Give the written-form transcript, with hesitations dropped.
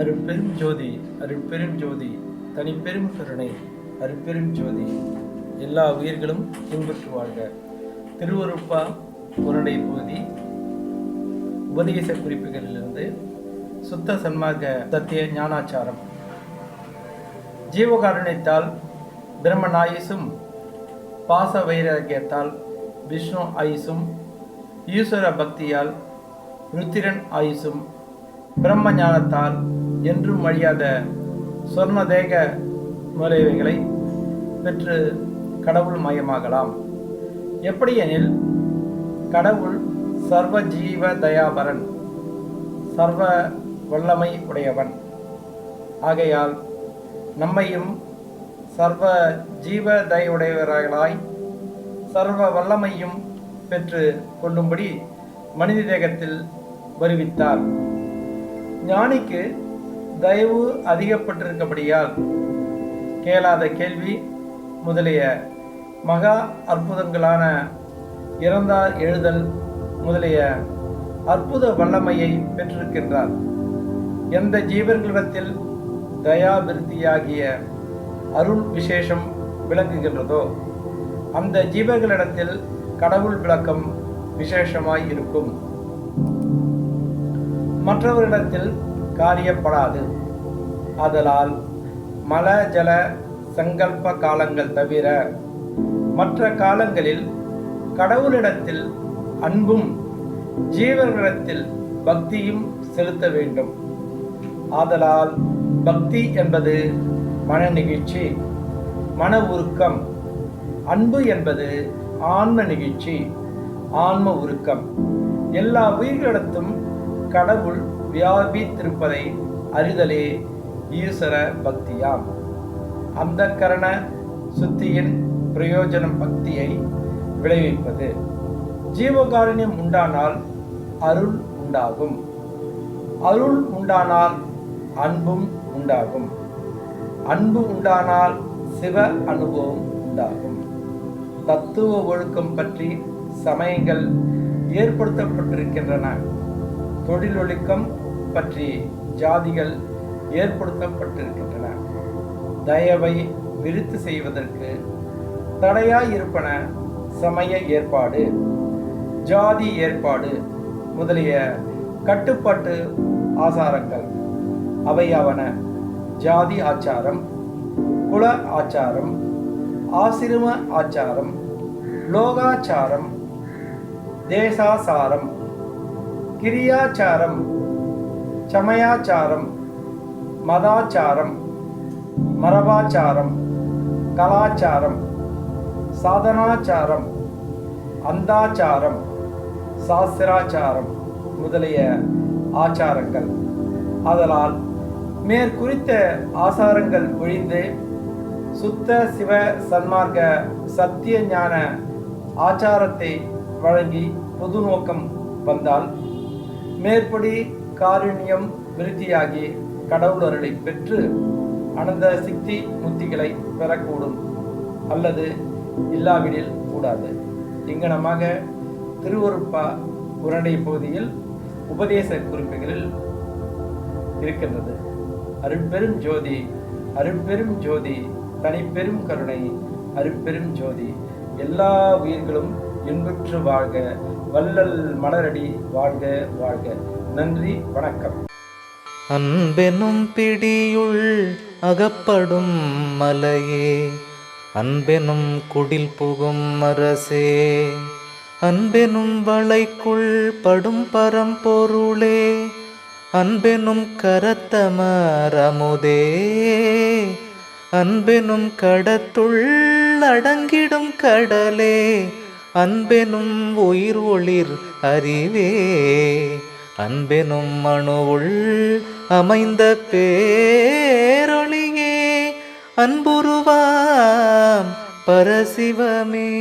அருட்பெரும் ஜோதி, அருட்பெரும் ஜோதி, தனிப்பெரும் கருணை, அருட்பெரும் ஜோதி, எல்லா உயிர்களும் இன்புற்று வாழ்க. திருவருட்பா புரடை பகுதி உபதேச குறிப்புகளிலிருந்து சுத்த சன்மார்க்க சத்திய ஞானாச்சாரம். ஜீவகாருண்யத்தால் பிரம்மன் ஆயுசும், பாச வைராக்கியத்தால் விஷ்ணு ஆயுசும், ஈஸ்வர பக்தியால் ருத்திரன் ஆயுசும், பிரம்ம ஞானத்தால் என்றும் அழியாத சொர்ணதேக முதலியவைகளை பெற்று கடவுள் மயமாகலாம். எப்படியெனில், கடவுள் சர்வ ஜீவ தயாபரன், சர்வ வல்லமை உடையவன். ஆகையால் நம்மையும் சர்வ ஜீவ தயவுடையவர்களாய் சர்வ வல்லமையும் பெற்று கொள்ளும்படி மனித தேகத்தில் வருவித்தார். ஞானிக்கு தயவு அதிகப்பட்டிருக்கபடியால் கேளாத கேள்வி முதலிய மகா அற்புதங்களான இறந்தார் எழுதல் முதலிய அற்புத வல்லமையை பெற்றிருக்கின்றார். எந்த ஜீவர்களிடத்தில் தயாவிருத்தியாகிய அருள் விசேஷம் விளங்குகின்றதோ அந்த ஜீவர்களிடத்தில் கடவுள் விளக்கம் விசேஷமாய் இருக்கும். மற்றவரிடத்தில் காரியப்படாது. ஆதலால் மல ஜல சங்கல்ப காலங்கள் தவிர மற்ற காலங்களில் கடவுளிடத்தில் அன்பும் ஜீவர்களிடத்தில் பக்தியும் செலுத்த வேண்டும். ஆதலால் பக்தி என்பது மன நிகழ்ச்சி, மன உருக்கம். அன்பு என்பது ஆன்ம நிகழ்ச்சி, ஆன்ம உருக்கம். எல்லா உயிர்களிடத்தும் கடவுள் வியாபித்திருப்பதை அறிதலே ஈஸ்வர பக்தியாம். அந்த கரண சுத்தியின் பிரயோஜனம் பக்தியை விளைவிப்பது. ஜீவகாருண்யம் உண்டானால் அருள் உண்டாகும். அருள் உண்டானால் அன்பும் உண்டாகும். அன்பு உண்டானால் சிவ அனுபவம் உண்டாகும். தத்துவ ஒழுக்கம் பற்றி சமயங்கள் ஏற்படுத்தப்பட்டிருக்கின்றன. தொழிலொழுக்கம் பற்றி ஜாதிகள் ஏற்படுத்தப்பட்டிருக்கின்றன. தயவை விருத்தி செய்வதற்கு தடையாயிருப்பன சமய ஏற்பாடு, ஜாதி ஏற்பாடு முதலிய கட்டுப்பாட்டு ஆசாரங்கள். அவையாவன ஜாதி ஆச்சாரம், குல ஆச்சாரம், ஆசிரம ஆச்சாரம், லோகாச்சாரம், தேசாசாரம், கிரியாச்சாரம், சமயாச்சாரம், மதாச்சாரம், மரபாச்சாரம், கலாச்சாரம், சாதனாச்சாரம், அந்தாச்சாரம், சாஸ்திராச்சாரம் முதலிய ஆச்சாரங்கள். ஆதலால் மேற்குறித்த ஆசாரங்கள் ஒழிந்து சுத்த சிவ சன்மார்க்க சத்திய ஞான ஆச்சாரத்தை வழங்கி பொது நோக்கம் வந்தால் மேற்படி காருண்யம் விருத்தியாகி கடவுள் அருளை பெற்று அனந்த சித்தி முத்திகளை பெறக்கூடும், அல்லது இல்லாவிடில் கூடாது. இங்கனமாக திருவருட்பா உரண்டை பகுதியில் உபதேச குறிப்புகளில் இருக்கின்றது. அருட்பெரும் ஜோதி, அருட்பெரும் ஜோதி, தனிப்பெரும் கருணை, அருட்பெரும் ஜோதி, எல்லா உயிர்களும் இன்புற்று வாழ்க, வள்ளல் மலரடி வாழ்க வாழ்க. நன்றி, வணக்கம். அன்பெனும் பிடியுள் அகப்படும் மலையே, அன்பெனும் குடில் புகும் அரசே, அன்பெனும் வளைக்குள் படும் பரம்பொருளே, அன்பெனும் கரத்தமரமுதே, அன்பெனும் கடத்துள் அடங்கிடும் கடலே, அன்பெனும் உயிர் ஒளிர் அறிவே, அன்பெனும் மனுவுள் அமைந்த பேரொளியே, அன்புருவாம் பரசிவமே.